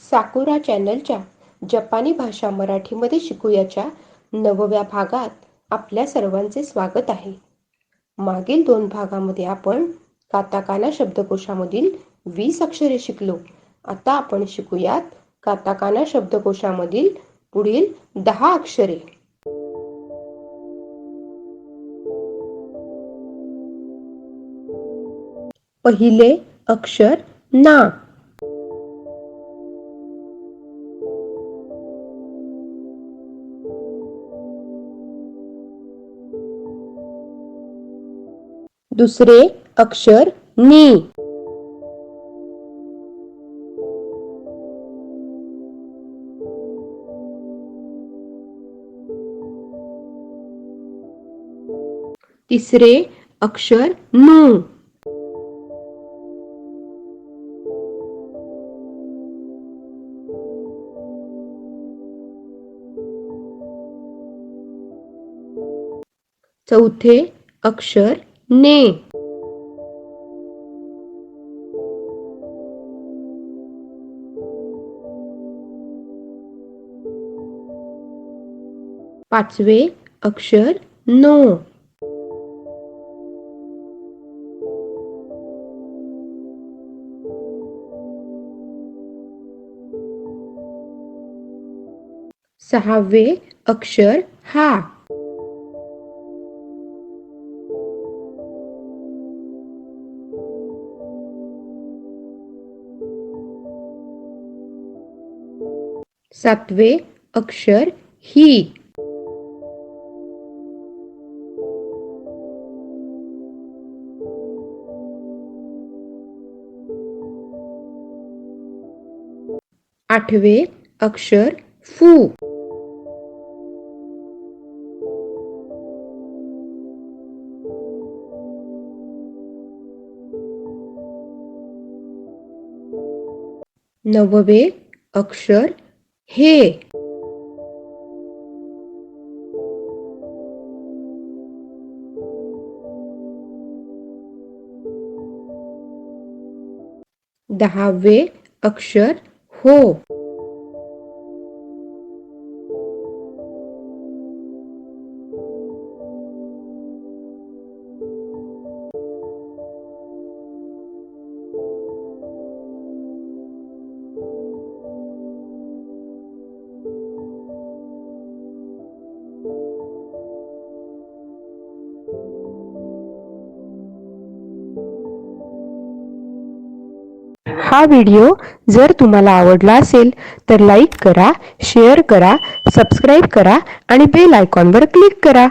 साकुरा चॅनलच्या जपानी भाषा मराठीमध्ये शिकूयाच्या 9व्या भागात आपल्या सर्वांचे स्वागत आहे. मागील 2 भागामध्ये आपण काताकाना शब्दकोशामधील 20 अक्षरे शिकलो. आता आपण शिकूयात काताकाना शब्दकोशामधील पुढील 10 अक्षरे. पहिले अक्षर ना. दुसरे अक्षर नी. तिसरे अक्षर नू. चौथे अक्षर ने. पाचवे अक्षर नो. सहावे अक्षर हा. सातवे अक्षर ही. आठवे अक्षर फू. नववे अक्षर हे. दहावे अक्षर हो. हा व्हिडिओ जर तुम्हाला आवडला असेल तर लाईक करा, शेअर करा, सबस्क्राईब करा आणि बेल आयकॉनवर क्लिक करा.